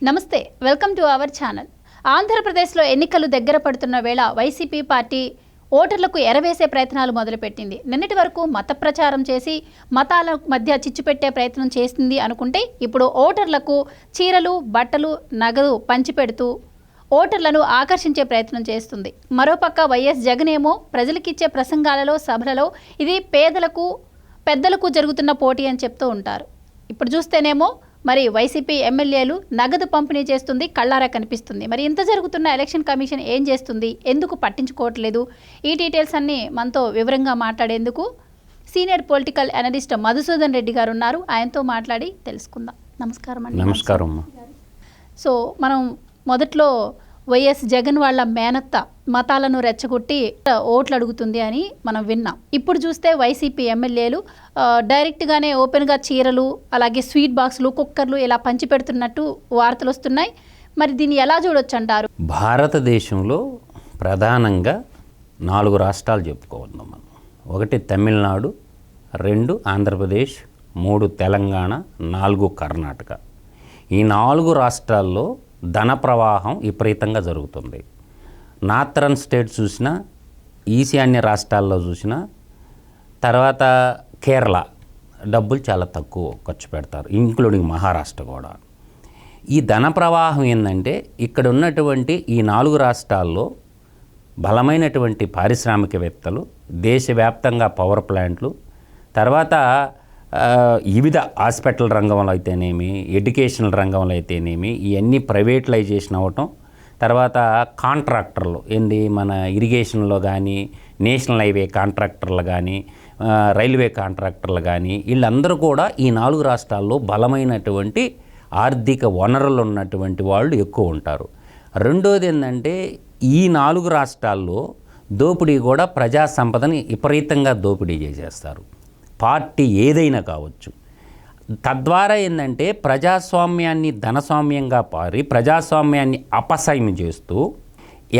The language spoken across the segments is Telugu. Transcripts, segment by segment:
నమస్తే, వెల్కమ్ టు అవర్ ఛానల్. ఆంధ్రప్రదేశ్లో ఎన్నికలు దగ్గర పడుతున్న వేళ వైసీపీ పార్టీ ఓటర్లకు ఎరవేసే ప్రయత్నాలు మొదలుపెట్టింది. నిన్నటి వరకు మత ప్రచారం చేసి మతాల మధ్య చిచ్చు పెట్టే ప్రయత్నం చేసింది అనుకుంటే ఇప్పుడు ఓటర్లకు చీరలు, బట్టలు, నగదు పంచిపెడుతూ ఓటర్లను ఆకర్షించే ప్రయత్నం చేస్తుంది. మరోపక్క వైఎస్ జగన్ ఏమో ప్రజలకిచ్చే ప్రసంగాలలో, సభలలో ఇది పేదలకు, పెద్దలకు జరుగుతున్న పోటీ అని చెప్తూ ఉంటారు. ఇప్పుడు చూస్తేనేమో మరి వైసీపీ ఎమ్మెల్యేలు నగదు పంపిణీ చేస్తుంది, కళ్ళారా కనిపిస్తుంది. మరి ఇంత జరుగుతున్న ఎలక్షన్ కమిషన్ ఏం చేస్తుంది, ఎందుకు పట్టించుకోవట్లేదు? ఈ డీటెయిల్స్ అన్నీ మనతో వివరంగా మాట్లాడేందుకు senior political analyst Madhusudan Reddy గారు ఉన్నారు. ఆయనతో మాట్లాడి తెలుసుకుందాం. నమస్కారం అండి. నమస్కారం. సో మనం మొదట్లో వైఎస్ జగన్ వాళ్ళ మేనత్త మతాలను రెచ్చగొట్టి ఓట్లు అడుగుతుంది అని మనం విన్నాం. ఇప్పుడు చూస్తే వైసీపీ ఎమ్మెల్యేలు డైరెక్ట్గానే ఓపెన్గా చీరలు, అలాగే స్వీట్ బాక్సులు, కుక్కర్లు ఇలా పంచిపెడుతున్నట్టు వార్తలు వస్తున్నాయి. మరి దీన్ని ఎలా చూడొచ్చు అంటారు? భారతదేశంలో ప్రధానంగా 4 రాష్ట్రాలు చెప్పుకోవద్దాం మనం. 1 తమిళనాడు, 2 ఆంధ్రప్రదేశ్, 3 తెలంగాణ, 4 కర్ణాటక. ఈ 4 రాష్ట్రాల్లో ధన ప్రవాహం విపరీతంగా జరుగుతుంది. నార్థరన్ స్టేట్ చూసినా, ఈశాన్య రాష్ట్రాల్లో చూసినా, తర్వాత కేరళ డబ్బులు చాలా తక్కువ ఖర్చు పెడతారు, ఇంక్లూడింగ్ మహారాష్ట్ర కూడా. ఈ ధన ప్రవాహం ఏంటంటే ఇక్కడ ఉన్నటువంటి ఈ 4 రాష్ట్రాల్లో బలమైనటువంటి పారిశ్రామికవేత్తలు, దేశవ్యాప్తంగా పవర్ ప్లాంట్లు, తర్వాత వివిధ హాస్పిటల్ రంగంలో అయితేనేమి, ఎడ్యుకేషనల్ రంగంలో అయితేనేమి, ఇవన్నీ ప్రైవేటలైజేషన్ అవ్వటం, తర్వాత కాంట్రాక్టర్లు మన ఇరిగేషన్లో కానీ, నేషనల్ హైవే కాంట్రాక్టర్లు కానీ, రైల్వే కాంట్రాక్టర్లు కానీ, వీళ్ళందరూ కూడా ఈ 4 రాష్ట్రాల్లో బలమైనటువంటి ఆర్థిక వనరులు ఉన్నటువంటి వాళ్ళు ఎక్కువ ఉంటారు. రెండోది ఏంటంటే ఈ 4 రాష్ట్రాల్లో దోపిడీ కూడా ప్రజా సంపదని విపరీతంగా దోపిడీ చేసేస్తారు. పార్టీ ఏదైనా కావచ్చు. తద్వారా ఏంటంటే ప్రజాస్వామ్యాన్ని ధనస్వామ్యంగా పారి ప్రజాస్వామ్యాన్ని అపసయం చేస్తూ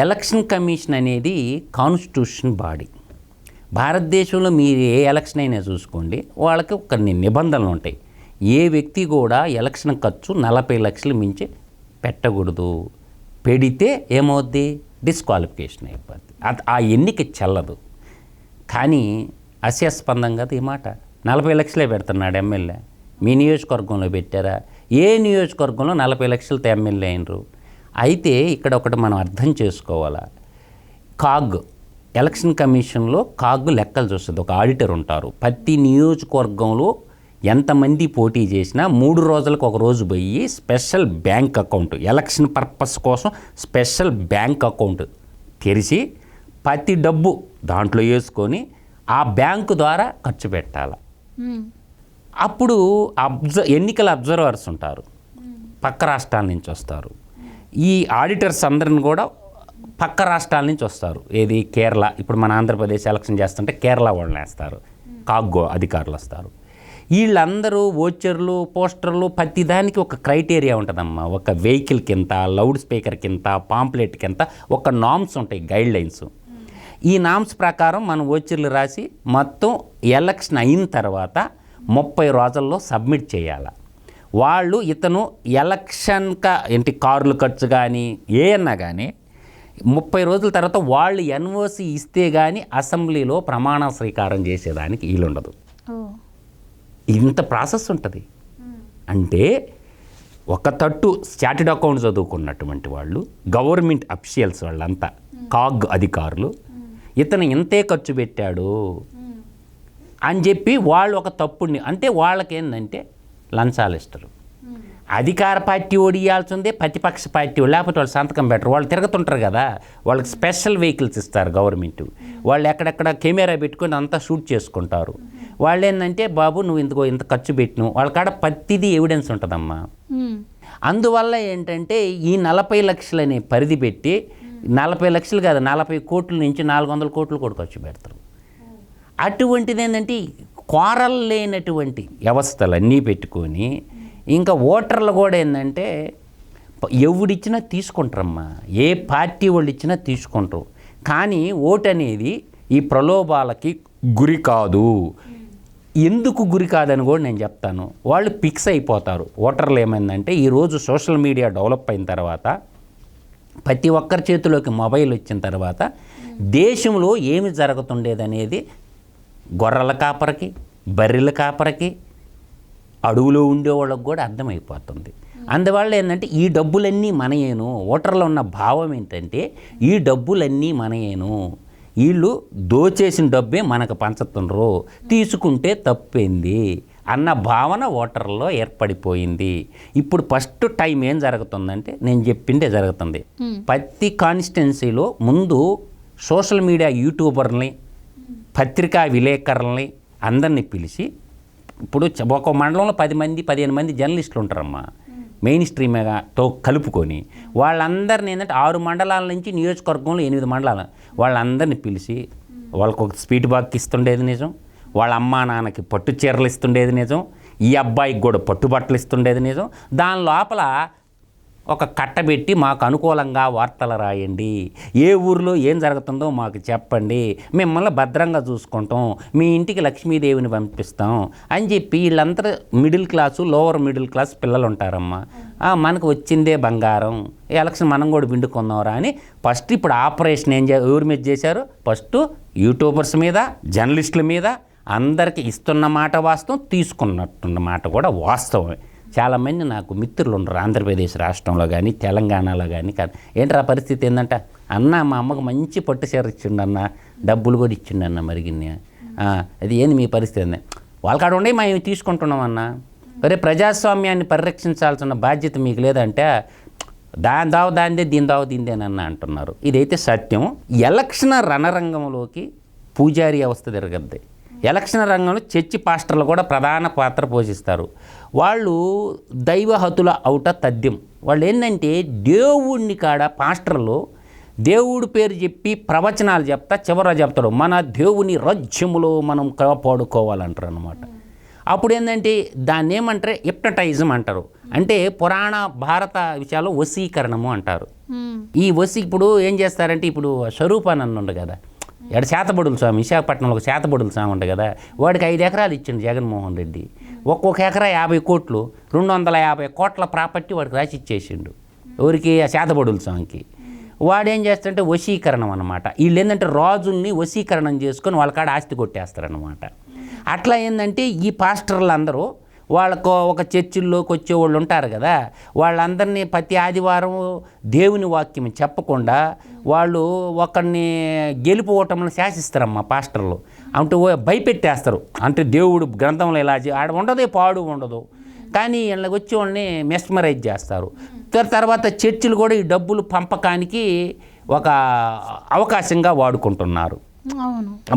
ఎలక్షన్ కమిషన్ అనేది కాన్స్టిట్యూషన్ బాడీ. భారతదేశంలో మీరు ఏ ఎలక్షన్ అయినా చూసుకోండి, వాళ్ళకి కొన్ని నిబంధనలు ఉంటాయి. ఏ వ్యక్తి కూడా ఎలక్షన్ ఖర్చు 40 లక్షలు మించి పెట్టకూడదు. పెడితే ఏమవుద్ది? డిస్క్వాలిఫికేషన్ అయిపోద్ది. ఆ ఎన్నిక చెల్లదు. కానీ హాస్యాస్పదం కదా ఈ మాట. 40 లక్షలే పెడుతున్నాడు ఎమ్మెల్యే. మీ నియోజకవర్గంలో పెట్టారా? ఏ నియోజకవర్గంలో 40 లక్షలతో ఎమ్మెల్యే అయినరు? అయితే ఇక్కడ ఒకటి మనం అర్థం చేసుకోవాలా. కాగ్ ఎలక్షన్ కమిషన్లో కాగ్ లెక్కలు చూస్తుంది. ఒక ఆడిటర్ ఉంటారు. ప్రతి నియోజకవర్గంలో ఎంతమంది పోటీ చేసినా 3 రోజులకు ఒక రోజు పోయి special bank account, election purpose కోసం స్పెషల్ బ్యాంక్ అకౌంట్ తెరిచి ప్రతి డబ్బు దాంట్లో వేసుకొని ఆ బ్యాంకు ద్వారా ఖర్చు పెట్టాలి. అప్పుడు ఎన్నికల అబ్జర్వర్స్ ఉంటారు, పక్క రాష్ట్రాల నుంచి వస్తారు. ఈ ఆడిటర్స్ అందరిని కూడా పక్క రాష్ట్రాల నుంచి వస్తారు. ఏది? కేరళ. ఇప్పుడు మన ఆంధ్రప్రదేశ్ ఎలక్షన్ చేస్తుంటే కేరళ వాళ్ళని వేస్తారు, కాగ్గో అధికారులు వస్తారు. వీళ్ళందరూ ఓచర్లు, పోస్టర్లు, ప్రతి దానికి ఒక క్రైటీరియా ఉంటుందమ్మా. ఒక వెహికల్ కింద, లౌడ్ స్పీకర్ కింద, పాంప్లెట్ కింద ఒక నామ్స్ ఉంటాయి, గైడ్ లైన్స్. ఈ నామ్స్ ప్రకారం మనం ఓచర్లు రాసి మొత్తం ఎలక్షన్ అయిన తర్వాత 30 రోజుల్లో సబ్మిట్ చేయాలి. వాళ్ళు ఇతను ఎలక్షన్గా కార్లు ఖర్చు కానీ ఏమన్నా కానీ 30 రోజుల తర్వాత వాళ్ళు ఎన్ఓసి ఇస్తే కానీ అసెంబ్లీలో ప్రమాణ స్వీకారం చేసేదానికి వీలుండదు. ఇంత ప్రాసెస్ ఉంటుంది. అంటే ఒక తట్టు చార్టెడ్ అకౌంట్ చదువుకున్నటువంటి వాళ్ళు, గవర్నమెంట్ అఫీషియల్స్ వాళ్ళంతా, కాగ్ అధికారులు, ఇతను ఇంతే ఖర్చు పెట్టాడు అని చెప్పి వాళ్ళు ఒక తప్పుని, అంటే వాళ్ళకి ఏంటంటే లంచాలు ఇస్తారు. అధికార పార్టీ ఓడియాల్సిందే, ప్రతిపక్ష పార్టీ లేకపోతే వాళ్ళు సంతకం పెట్టరు. వాళ్ళు తిరుగుతుంటారు కదా, వాళ్ళకి స్పెషల్ వెహికల్స్ ఇస్తారు గవర్నమెంట్. వాళ్ళు ఎక్కడెక్కడ కెమెరా పెట్టుకొని అంతా షూట్ చేసుకుంటారు. వాళ్ళు ఏంటంటే బాబు నువ్వు ఇంత ఖర్చు పెట్టిను, వాళ్ళ కాడ ప్రతిదీ ఎవిడెన్స్ ఉంటుందమ్మా. అందువల్ల ఏంటంటే ఈ 40 లక్షలు అనే పరిధి పెట్టి 40 లక్షలు కాదు 40 కోట్ల నుంచి 400 కోట్లు కూడా ఖర్చు పెడతారు. అటువంటిది ఏంటంటే కోరలు లేనటువంటి వ్యవస్థలన్నీ పెట్టుకొని ఇంకా ఓటర్లు కూడా ఏంటంటే ఎవడిచ్చినా తీసుకుంటారమ్మా, ఏ పార్టీ వాళ్ళు ఇచ్చినా తీసుకుంటారు. కానీ ఓటు అనేది ఈ ప్రలోభాలకి గురి కాదు. ఎందుకు గురి కాదని కూడా నేను చెప్తాను. వాళ్ళు ఫిక్స్ అయిపోతారు. ఓటర్లు ఏమైందంటే ఈరోజు సోషల్ మీడియా డెవలప్ అయిన తర్వాత, ప్రతి ఒక్కరి చేతిలోకి మొబైల్ వచ్చిన తర్వాత దేశంలో ఏమి జరుగుతుండేదనేది గొర్రెల కాపరికి, బర్రెల కాపరికి, అడవులో ఉండేవాళ్ళకి కూడా అర్థమైపోతుంది. అందువల్ల ఏంటంటే ఈ డబ్బులన్నీ మనయేను. ఓటర్లో ఉన్న భావం ఏంటంటే ఈ డబ్బులన్నీ మనయేను, వీళ్ళు దోచేసిన డబ్బే మనకు పంచుతున్నారు, తీసుకుంటే తప్పేంది అన్న భావన ఓటర్లో ఏర్పడిపోయింది. ఇప్పుడు ఫస్ట్ టైం ఏం జరుగుతుందంటే నేను చెప్పిందే జరుగుతుంది. ప్రతి కాన్స్టిట్యున్సీలో ముందు సోషల్ మీడియా యూట్యూబర్ని, పత్రికా విలేకరుల్ని అందరినీ పిలిచి, ఇప్పుడు ఒక మండలంలో 10 మంది 15 మంది జర్నలిస్టులు ఉంటారమ్మా, మెయిన్ స్ట్రీమ్తో కలుపుకొని వాళ్ళందరినీ ఏంటంటే 6 మండలాల నుంచి నియోజకవర్గంలో 8 మండలాలు వాళ్ళందరినీ పిలిచి వాళ్ళకు ఒక స్పీడ్ బాక్ ఇస్తుండేది నిజం, వాళ్ళ అమ్మా నాన్నకి పట్టు చీరలు ఇస్తుండేది నిజం, ఈ అబ్బాయికి కూడా పట్టుబట్టలు ఇస్తుండేది నిజం. దాని లోపల ఒక కట్టబెట్టి మాకు అనుకూలంగా వార్తలు రాయండి, ఏ ఊరిలో ఏం జరుగుతుందో మాకు చెప్పండి, మిమ్మల్ని భద్రంగా చూసుకుంటాం, మీ ఇంటికి లక్ష్మీదేవిని పంపిస్తాం అని చెప్పి వీళ్ళందరూ middle class, lower middle class పిల్లలు ఉంటారమ్మా. మనకు వచ్చిందే బంగారం, ఎలక్షన్ మనం కూడా విండుకుందాంరా అని ఫస్ట్ ఇప్పుడు ఆపరేషన్ ఎవరి మీద చేశారు? ఫస్ట్ యూట్యూబర్స్ మీద, జర్నలిస్టుల మీద. అందరికీ ఇస్తున్న మాట వాస్తవం, తీసుకున్నట్టున్న మాట కూడా వాస్తవమే. చాలామంది నాకు మిత్రులు ఉన్నారు ఆంధ్రప్రదేశ్ రాష్ట్రంలో కానీ తెలంగాణలో కానీ. ఏంట్రా పరిస్థితి ఏంటంటే, అన్న మా అమ్మకు మంచి పట్టు చీర ఇచ్చిండన్న, డబ్బులు కూడా ఇచ్చిండన్న మరిగిన్ని, అది ఏంది మీ పరిస్థితి అంది. వాళ్ళకాడ ఉండే మేము తీసుకుంటున్నాం అన్న. మరి ప్రజాస్వామ్యాన్ని పరిరక్షించాల్సిన బాధ్యత మీకు లేదంటే దాని దావ దాందే, దీని దావ దీందేనన్న అంటున్నారు. ఇదైతే సత్యం. ఎలక్షన్ రణరంగంలోకి పూజారి వ్యవస్థ తిరగద్ది. ఎలక్షన్ రంగంలో చర్చి పాస్టర్లు కూడా ప్రధాన పాత్ర పోషిస్తారు. వాళ్ళు దైవహతుల అవుట తథ్యం. వాళ్ళు ఏంటంటే దేవుడిని కాడ పాస్టర్లు దేవుడి పేరు చెప్పి ప్రవచనాలు చెప్తా చివర చెప్తాడు మన దేవుని రాజ్యములో మనం కాపాడుకోవాలంటారు అనమాట. అప్పుడు ఏంటంటే దాన్ని ఏమంటారు? హిప్నటైజం అంటారు. అంటే పురాణ భారత విషయాల్లో వశీకరణము అంటారు. ఈ ఇప్పుడు ఏం చేస్తారంటే, ఇప్పుడు స్వరూపాన్ని ఉండు కదా, ఇక్కడ శాతబడుల స్వామి, విశాఖపట్నంలో ఒక శాతబడుల స్వామి ఉంటుంది కదా, వాడికి 5 ఎకరాలు ఇచ్చిండు జగన్మోహన్ రెడ్డి. ఒక్కొక్క ఎకరా 50 కోట్లు, 250 కోట్ల ప్రాపర్టీ వాడికి రాసి ఇచ్చేసిండు. ఎవరికి? ఆ శాతబడుల స్వామికి. వాడేం చేస్తాడంటే వశీకరణం అనమాట. వీళ్ళు ఏంటంటే రాజుల్ని వశీకరణం చేసుకొని వాళ్ళ కాడ ఆస్తి కొట్టేస్తారనమాట. అట్లా ఏంటంటే ఈ పాస్టర్లు అందరూ వాళ్ళకు ఒక చర్చిల్లోకి వచ్చేవాళ్ళు ఉంటారు కదా, వాళ్ళందరినీ ప్రతి ఆదివారం దేవుని వాక్యం చెప్పకుండా వాళ్ళు ఒకరిని గెలుపు ఓటములను శాసిస్తారమ్మా పాస్టర్లు. అంటే భయపెట్టేస్తారు. అంటే దేవుడు గ్రంథంలో ఇలా ఆడ ఉండదు, పాడు ఉండదు, కానీ వీళ్ళకి వచ్చి వాళ్ళని మెస్మరైజ్ చేస్తారు. తర్వాత చర్చిలు కూడా ఈ డబ్బులు పంపకానికి ఒక అవకాశంగా వాడుకుంటున్నారు.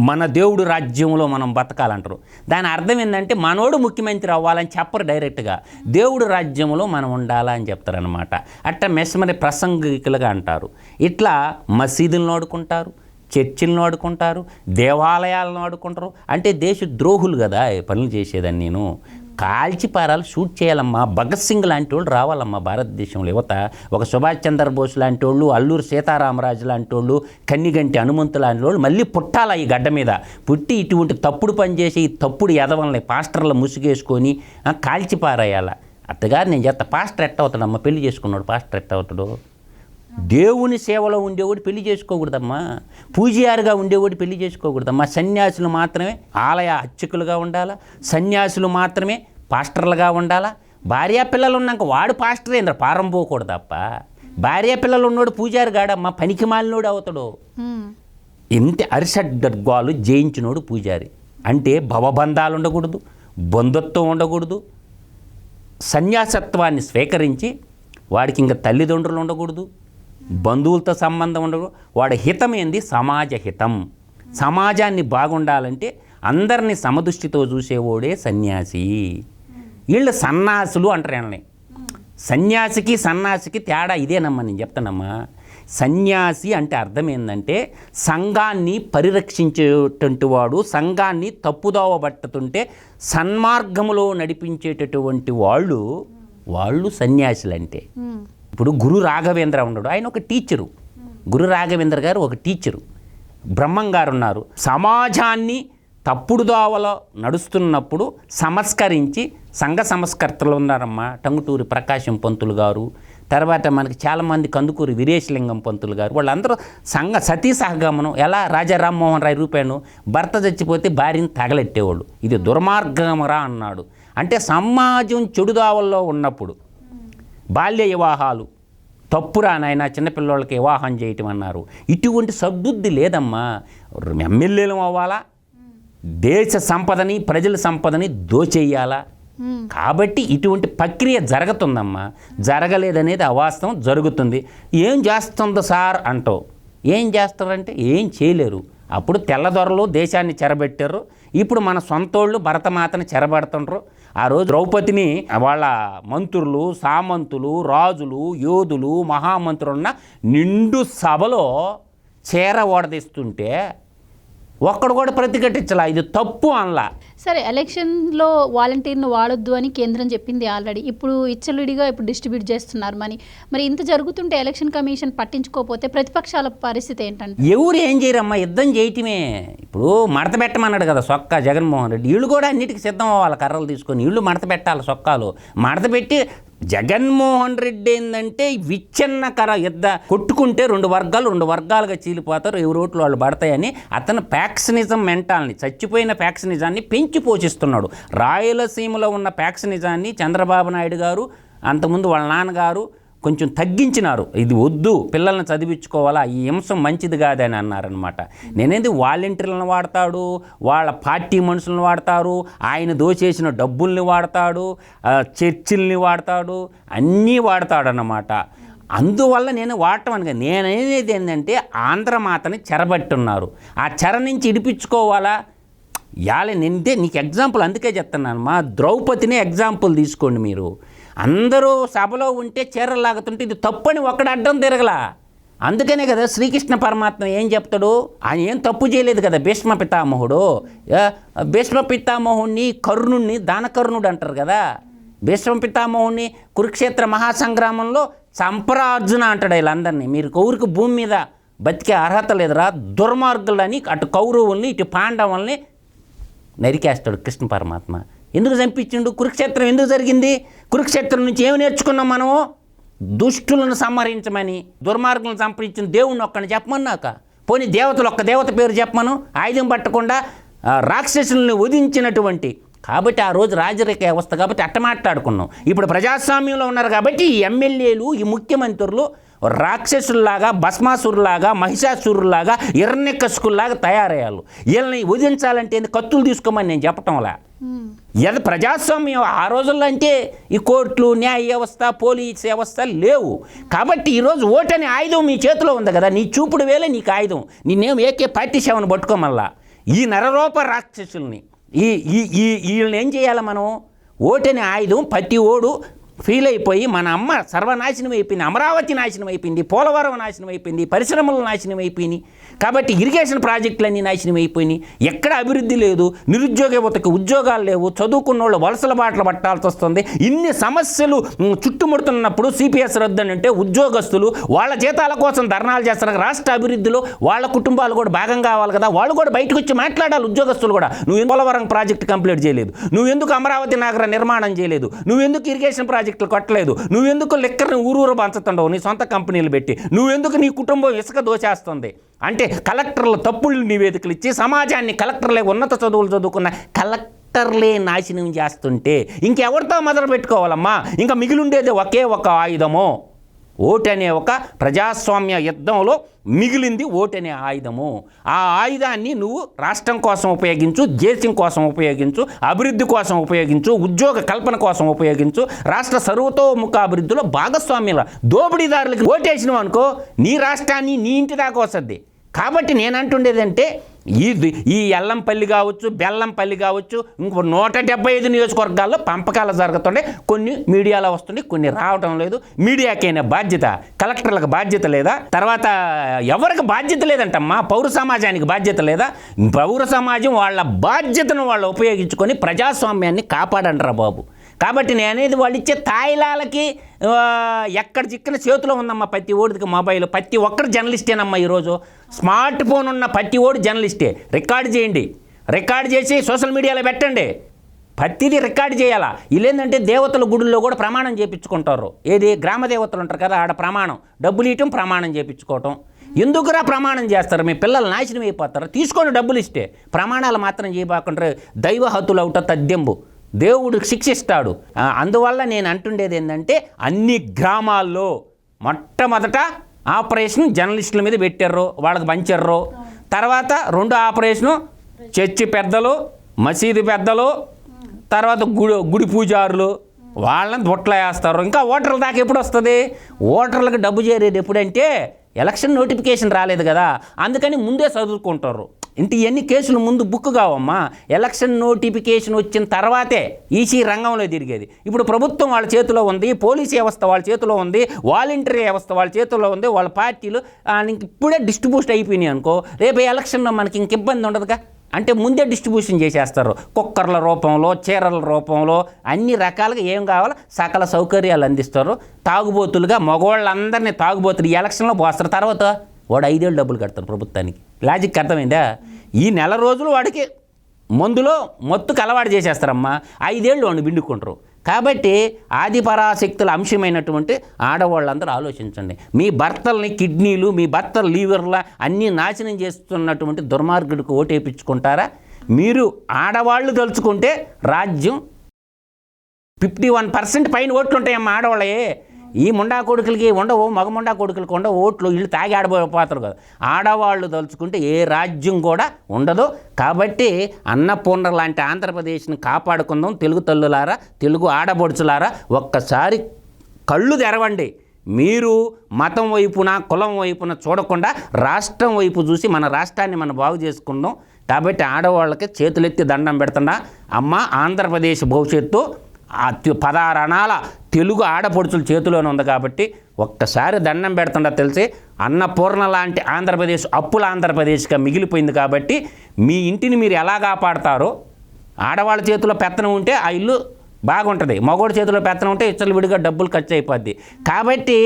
మన దేవుడు రాజ్యంలో మనం బతకాలంటారు. దాని అర్థం ఏంటంటే మనోడు ముఖ్యమంత్రి అవ్వాలని చెప్పరు డైరెక్ట్గా, దేవుడు రాజ్యంలో మనం ఉండాలని చెప్తారనమాట. అట్లా మెస్మరి ప్రసంగికులుగా అంటారు. ఇట్లా మసీదులను వాడుకుంటారు, చర్చిలను వాడుకుంటారు, దేవాలయాలను వాడుకుంటారు. అంటే దేశ ద్రోహులు కదా పనులు చేసేదని. నేను కాల్చిపారాలు షూట్ చేయాలమ్మా. భగత్ సింగ్ లాంటి వాళ్ళు రావాలమ్మా భారతదేశంలో. యువత ఒక సుభాష్ చంద్రబోస్ లాంటి వాళ్ళు, అల్లూరు సీతారామరాజు లాంటి వాళ్ళు, కన్నిగంటి హనుమంతు లాంటి వాళ్ళు మళ్ళీ పుట్టాల ఈ గడ్డ మీద. పుట్టి ఇటువంటి తప్పుడు పని చేసి ఈ తప్పుడు ఎదవల్ని పాస్టర్లు ముసుగేసుకొని కాల్చిపారేయాల. అత్తగారు నేను చెప్తా, పాస్టర్ ఎట్ట అవుతాడమ్మా? పెళ్లి చేసుకున్నాడు పాస్టర్ ఎట్ట అవుతాడు? దేవుని సేవలో ఉండేవాడు పెళ్లి చేసుకోకూడదమ్మా. పూజారిగా ఉండేవాడు పెళ్లి చేసుకోకూడదమ్మా. సన్యాసులు మాత్రమే ఆలయ అర్చకులుగా ఉండాలా, సన్యాసులు మాత్రమే పాస్టర్లుగా ఉండాలా. భార్యా పిల్లలు ఉన్నాక వాడు పాస్టర్ ఏంద్ర పారం పోకూడదు తప్ప. భార్యా పిల్లలు ఉన్నోడు పూజారి గాడమ్మా, పనికి మాలినోడు అవుతాడు. ఇంత అరిసడ్డర్గాలు జయించినోడు పూజారి. అంటే భవబంధాలు ఉండకూడదు, బంధుత్వం ఉండకూడదు, సన్యాసత్వాన్ని స్వీకరించి వాడికి ఇంకా తల్లిదండ్రులు ఉండకూడదు, బంధువులతో సంబంధం ఉండకూడదు. వాడి హితం ఏంది? సమాజ హితం. సమాజాన్ని బాగుండాలంటే అందరినీ సమదృష్టితో చూసేవాడే సన్యాసి. వీళ్ళు సన్నాసులు అంటారు. వీళ్ళని సన్యాసికి తేడా ఇదేనమ్మా. నేను చెప్తానమ్మా, సన్యాసి అంటే అర్థం ఏంటంటే సంఘాన్ని పరిరక్షించేటువంటి వాడు, సంఘాన్ని తప్పుదోవ పట్టుతుంటే సన్మార్గములో నడిపించేటటువంటి వాళ్ళు సన్యాసులు. అంటే ఇప్పుడు గురు రాఘవేంద్ర ఉన్నాడు, ఆయన ఒక టీచరు. గురు రాఘవేంద్ర గారు ఒక టీచరు. బ్రహ్మం గారు ఉన్నారు, సమాజాన్ని తప్పుడు దోవలో నడుస్తున్నప్పుడు సంస్కరించి సంఘ సంస్కర్తలు ఉన్నారమ్మా. టంగుటూరి ప్రకాశం పంతులు గారు, తర్వాత మనకి చాలామంది కందుకూరి వీరేశలింగం పంతులు గారు, వాళ్ళందరూ సంఘ సతీ సహగమనం. ఎలా రాజా రామ్మోహన్ రాయ్ రూపాయను భర్త చచ్చిపోతే భార్యని తగలెట్టేవాళ్ళు. ఇది దుర్మార్గమరా అన్నాడు. అంటే సమాజం చెడుదావల్లో ఉన్నప్పుడు బాల్య వివాహాలు తప్పురా నాయన, చిన్నపిల్లలకి వివాహం చేయటం అన్నారు. ఇటువంటి సద్బుద్ధి లేదమ్మా. ఎమ్మెల్యేలు అవ్వాలా, దేశ సంపదని ప్రజల సంపదని దోచేయాలా. కాబట్టి ఇటువంటి ప్రక్రియ జరుగుతుందమ్మా. జరగలేదనేది అవాస్తవం, జరుగుతుంది. ఏం చేస్తుందో సార్ అంటావు. ఏం చేస్తారంటే ఏం చేయలేరు. అప్పుడు తెల్లదొరలు దేశాన్ని చెరబెట్టారు. ఇప్పుడు మన సొంతోళ్ళు భరతమాతని చెరబెడుతుండ్రు. ఆ రోజు ద్రౌపదిని వాళ్ళ మంత్రులు, సామంతులు, రాజులు, యోధులు, మహామంత్రులున్న నిండు సభలో చీర ఓడదీస్తుంటే ఒక్కడు కూడా ప్రతిఘటించలా. ఇది తప్పు అనలా. సరే, ఎలక్షన్లో వాలంటీర్ను వాడొద్దు అని కేంద్రం చెప్పింది ఆల్రెడీ. ఇప్పుడు ఇచ్చలుడిగా ఇప్పుడు డిస్ట్రిబ్యూట్ చేస్తున్నారు మరి ఇంత జరుగుతుంటే ఎలక్షన్ కమిషన్ పట్టించుకోకపోతే ప్రతిపక్షాల పరిస్థితి ఏంటంటే? ఎవరు ఏం చేయరమ్మా, యుద్ధం చేయటమే. ఇప్పుడు మడత పెట్టమన్నాడు కదా సొక్కా జగన్మోహన్ రెడ్డి. వీళ్ళు కూడా అన్నిటికీ సిద్ధం అవ్వాలి. కర్రలు తీసుకొని వీళ్ళు మడత పెట్టాలి సొక్కాలు. మడత పెట్టి జగన్మోహన్ రెడ్డి ఏంటంటే విచ్ఛిన్నకర యుద్ధ కొట్టుకుంటే రెండు వర్గాలుగా చీలిపోతారు, ఎవరి ఓట్లు వాళ్ళు పడతాయని అతను ఫ్యాక్షనిజం మెంటాల్ని, చచ్చిపోయిన ఫ్యాక్షనిజాన్ని పెంచి పోషిస్తున్నాడు. రాయలసీమలో ఉన్న ఫ్యాక్షనిజాన్ని చంద్రబాబు నాయుడు గారు, అంతకుముందు వాళ్ళ నాన్నగారు కొంచెం తగ్గించినారు. ఇది వద్దు, పిల్లల్ని చదివించుకోవాలా, ఈ హింసం మంచిది కాదని అన్నారనమాట. నేనేది వాలంటీర్లను వాడతాడు, వాళ్ళ పార్టీ మనుషులను వాడతారు, ఆయన దోచేసిన డబ్బుల్ని వాడతాడు, చర్చిల్ని వాడతాడు, అన్నీ వాడతాడన్నమాట. అందువల్ల నేను వాడటం అనగా నేనేది ఏంటంటే ఆంధ్రమాతని చెరబట్టున్నారు. ఆ చెర నుంచి ఇడిపించుకోవాలా. నిందే నీకు ఎగ్జాంపుల్ అందుకే చెప్తున్నాను. మా ద్రౌపదినే ఎగ్జాంపుల్ తీసుకోండి మీరు. అందరూ సభలో ఉంటే చీరలు లాగుతుంటే ఇది తప్పని ఒక్కడ అడ్డం తిరగలా. అందుకనే కదా శ్రీకృష్ణ పరమాత్మ ఏం చెప్తాడు, ఆయన ఏం తప్పు చేయలేదు కదా. భీష్మ పితామహుడు, భీష్మ పితామహుడిని కర్ణుడిని దానకర్ణుడు అంటారు కదా. భీష్మ పితామహుడిని కురుక్షేత్ర మహాసంగ్రామంలో చంపరా అర్జున అంటాడు వీళ్ళందరినీ. మీరు కౌరికి భూమి మీద బతికే అర్హత లేదురా దుర్మార్గులని, అటు కౌరవుల్ని ఇటు పాండవుల్ని నరికేస్తాడు కృష్ణ పరమాత్మ. ఎందుకు చంపించిండు? కురుక్షేత్రం ఎందుకు జరిగింది? కురుక్షేత్రం నుంచి ఏమి నేర్చుకున్నాం మనము? దుష్టులను సంహరించమని, దుర్మార్గులను సంహరించిన దేవుణ్ణి ఒక్కడిని చెప్పమన్నాక, పోనీ దేవతలు ఒక్క దేవత పేరు చెప్పమను. ఆయుధం పట్టకుండా రాక్షసుల్ని వధించినటువంటి. కాబట్టి ఆ రోజు రాజరిక వ్యవస్థ కాబట్టి అట్ట మాట్లాడుకున్నాం. ఇప్పుడు ప్రజాస్వామ్యంలో ఉన్నారు కాబట్టి ఈ ఎమ్మెల్యేలు, ఈ ముఖ్యమంత్రులు రాక్షసుల్లాగా, భస్మాసురులాగా, మహిషాసురులాగా, హిరణ్యకశిపుల్లాగా తయారయ్యారు. వీళ్ళని వధించాలంటే కత్తులు తీసుకోమని నేను చెప్పటంలా. ఏదో ప్రజాస్వామ్యం ఆ రోజుల్లో అంటే ఈ కోర్టులు, న్యాయ వ్యవస్థ, పోలీస్ వ్యవస్థ లేవు. కాబట్టి ఈరోజు ఓటని ఆయుధం మీ చేతిలో ఉంది కదా. నీ చూపుడు వేలే నీకు ఆయుధం. నేనేం AK-47 పట్టుకోమల్లా. ఈ నరరూప రాక్షసుల్ని వీళ్ళని ఏం చేయాలి మనం? ఓటని ఆయుధం ప్రతి ఓడు ఫీల్ అయిపోయి మన అమ్మ సర్వనాశనం అయిపోయింది, అమరావతి నాశనం అయిపోయింది, పోలవరం నాశనం అయిపోయింది, పరిశ్రమలు నాశనం అయిపోయినాయి. కాబట్టి ఇరిగేషన్ ప్రాజెక్టులన్నీ నాశనం అయిపోయినాయి. ఎక్కడ అభివృద్ధి లేదు, నిరుద్యోగ యువతకు ఉద్యోగాలు లేవు, చదువుకున్న వాళ్ళు వలసల బాటలు పట్టాల్సి వస్తుంది. ఇన్ని సమస్యలు చుట్టుముడుతున్నప్పుడు CPS రద్దు అంటే ఉద్యోగస్తులు వాళ్ళ జీతాల కోసం ధర్నాలు చేస్తున్నారు. రాష్ట్ర అభివృద్ధిలో వాళ్ళ కుటుంబాలు కూడా భాగం కావాలి కదా. వాళ్ళు కూడా బయటకు వచ్చి మాట్లాడాలి. ఉద్యోగస్తులు కూడా, నువ్వు పోలవరం ప్రాజెక్టు కంప్లీట్ చేయలేదు, నువ్వెందుకు అమరావతి నగర నిర్మాణం చేయలేదు, నువ్వెందుకు ఇరిగేషన్ ప్రాజెక్టులు కట్టలేదు, నువ్వెందుకు లెక్కర్ని ఊరూరు పంచుతుండవు నీ సొంత కంపెనీలు పెట్టి, నువ్వెందుకు నీ కుటుంబం ఇసుక దోచేస్తుంది అంటే కలెక్టర్ల తప్పులు నివేదికలు ఇచ్చి సమాజాన్ని కలెక్టర్లే, ఉన్నత చదువులు చదువుకున్న కలెక్టర్లే నాశనం చేస్తుంటే ఇంకెవరితో మొదలు పెట్టుకోవాలమ్మా? ఇంకా మిగిలిండేది ఒకే ఒక ఆయుధము, ఓటనే ఒక ప్రజాస్వామ్య యుద్ధంలో మిగిలింది ఓటనే ఆయుధము. ఆ ఆయుధాన్ని నువ్వు రాష్ట్రం కోసం ఉపయోగించు, దేశం కోసం ఉపయోగించు, అభివృద్ధి కోసం ఉపయోగించు, ఉద్యోగ కల్పన కోసం ఉపయోగించు, రాష్ట్ర సర్వతోముఖ అభివృద్ధిలో భాగస్వామ్యంలో. దోపిడీదారులకు ఓటేసినావు అనుకో నీ రాష్ట్రాన్ని నీ ఇంటి దాకా వస్తుంది. కాబట్టి నేను అంటుండేదంటే ఈ ఎల్లంపల్లి కావచ్చు, బెల్లంపల్లి కావచ్చు, ఇంకో 175 నియోజకవర్గాల్లో పంపకాలు జరుగుతుండే. కొన్ని మీడియాలో వస్తుండే, కొన్ని రావడం లేదు. మీడియాకైనా బాధ్యత, కలెక్టర్లకు బాధ్యత లేదా? తర్వాత ఎవరికి బాధ్యత లేదంటమ్మా? పౌర సమాజానికి బాధ్యత లేదా? పౌర సమాజం వాళ్ళ బాధ్యతను వాళ్ళు ఉపయోగించుకొని ప్రజాస్వామ్యాన్ని కాపాడంటారా బాబు. కాబట్టి నేనేది వాళ్ళు ఇచ్చే తాయిలాలకి ఎక్కడ చిక్కిన చేతిలో ఉందమ్మా ప్రతి ఓడికి మొబైల్. ప్రతి ఒక్కరు జర్నలిస్టేనమ్మా ఈరోజు. స్మార్ట్ ఫోన్ ఉన్న ప్రతి ఓడి జర్నలిస్టే. రికార్డు చేయండి. రికార్డ్ చేసి సోషల్ మీడియాలో పెట్టండి. ప్రతిదీ రికార్డు చేయాలా. వీళ్ళేంటంటే దేవతల గుడుల్లో కూడా ప్రమాణం చేయించుకుంటారు. ఏది గ్రామ దేవతలు ఉంటారు కదా, ఆడ ప్రమాణం డబ్బులు ఇవ్వటం, ప్రమాణం చేయించుకోవటం. ఎందుకురా ప్రమాణం చేస్తారు? మీ పిల్లలు నాశనం అయిపోతారు. తీసుకోండి డబ్బులు ఇస్తే. ప్రమాణాలు మాత్రం చేయకుండా దైవ హతులు అవుట తద్దెంబు, దేవుడు శిక్షిస్తాడు. అందువల్ల నేను అంటుండేది ఏంటంటే అన్ని గ్రామాల్లో మొట్టమొదట ఆపరేషన్ జర్నలిస్టుల మీద పెట్టారు, వాళ్ళకి పంచారు. తర్వాత రెండో ఆపరేషను చర్చి పెద్దలు, మసీదు పెద్దలు, తర్వాత గుడి పూజారులు, వాళ్ళని బొట్లో వేస్తారు. ఇంకా ఓటర్ల దాకా ఎప్పుడు వస్తుంది? ఓటర్లకు డబ్బు చేరేది ఎప్పుడంటే ఎలక్షన్ నోటిఫికేషన్ రాలేదు కదా, అందుకని ముందే చదువుకుంటారు. ఇంటి ఎన్ని కేసులు ముందు బుక్ కావమ్మా. ఎలక్షన్ నోటిఫికేషన్ వచ్చిన తర్వాతే ఈసీ రంగంలో తిరిగేది. ఇప్పుడు ప్రభుత్వం వాళ్ళ చేతిలో ఉంది, పోలీసు వ్యవస్థ వాళ్ళ చేతిలో ఉంది, వాలంటరీ వ్యవస్థ వాళ్ళ చేతిలో ఉంది, వాళ్ళ పార్టీలు ఇప్పుడే డిస్ట్రిబ్యూషన్ అయిపోయినాయి అనుకో, రేపు ఎలక్షన్లో మనకి ఇంక ఇబ్బంది ఉండదుగా. అంటే ముందే డిస్ట్రిబ్యూషన్ చేసేస్తారు. కుక్కర్ల రూపంలో, చీరల రూపంలో, అన్ని రకాలుగా ఏం కావాలో సకల సౌకర్యాలు అందిస్తారు. తాగుబోతులుగా మగవాళ్ళందరినీ తాగుబోతులు ఈ ఎలక్షన్లో పోస్తారు. తర్వాత వాడు 5 ఏళ్ళు డబ్బులు కడతారు ప్రభుత్వానికి. లాజిక్ అర్థమైందా? ఈ నెల రోజులు వాడికి మందులో మొత్తుకు అలవాటు చేసేస్తారమ్మా, 5 ఏళ్ళు వాడిని బిండుకుంటారు. కాబట్టి ఆదిపరాశక్తుల అంశమైనటువంటి ఆడవాళ్ళందరూ ఆలోచించండి. మీ భర్తల్ని కిడ్నీలు, మీ భర్తల లీవర్ల అన్నీ నాశనం చేస్తున్నటువంటి దుర్మార్గుడికి ఓటేపించుకుంటారా? మీరు ఆడవాళ్ళు తలుచుకుంటే రాజ్యం 51% పైన ఓట్లు ఉంటాయమ్మా ఆడవాళ్ళే. ఈ ముండా కొడుకులకి ఉండవు, మగ ముండా కొడుకులకి ఉండవు ఓట్లు. వీళ్ళు తాగి ఆడబోతారు కదా. ఆడవాళ్ళు తలుచుకుంటే ఏ రాజ్యం కూడా ఉండదు. కాబట్టి అన్నపూర్ణ లాంటి ఆంధ్రప్రదేశ్ని కాపాడుకుందాం. తెలుగు తల్లులారా, తెలుగు ఆడబడుచులారా, ఒక్కసారి కళ్ళు తెరవండి. మీరు మతం వైపున, కులం వైపున చూడకుండా రాష్ట్రం వైపు చూసి మన రాష్ట్రాన్ని మనం బాగు చేసుకుందాం. కాబట్టి ఆడవాళ్ళకి చేతులెత్తి దండం పెడుతున్నా. అమ్మ, ఆంధ్రప్రదేశ్ భవిష్యత్తు 16 అణాల తెలుగు ఆడపడుచుల చేతిలోనే ఉంది. కాబట్టి ఒక్కసారి దండం పెడుతుండా తెలిసి అన్నపూర్ణ లాంటి ఆంధ్రప్రదేశ్ అప్పుల ఆంధ్రప్రదేశ్గా మిగిలిపోయింది. కాబట్టి మీ ఇంటిని మీరు ఎలా కాపాడతారో, ఆడవాళ్ళ చేతిలో పెత్తనం ఉంటే ఆ ఇల్లు బాగుంటుంది, మగోడి చేతిలో పెత్తనం ఉంటే ఇచ్చలు విడిగా డబ్బులు ఖర్చు అయిపోద్ది. కాబట్టి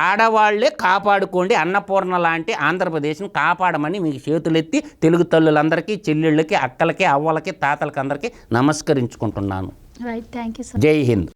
ఆడవాళ్లే కాపాడుకోండి. అన్నపూర్ణ లాంటి ఆంధ్రప్రదేశ్ని కాపాడమని మీకు చేతులెత్తి తెలుగు తల్లులందరికీ, చెల్లెళ్ళకి, అక్కలకి, అవ్వలకి, తాతలకి అందరికీ నమస్కరించుకుంటున్నాను. Right, thank you sir. Jai Hind.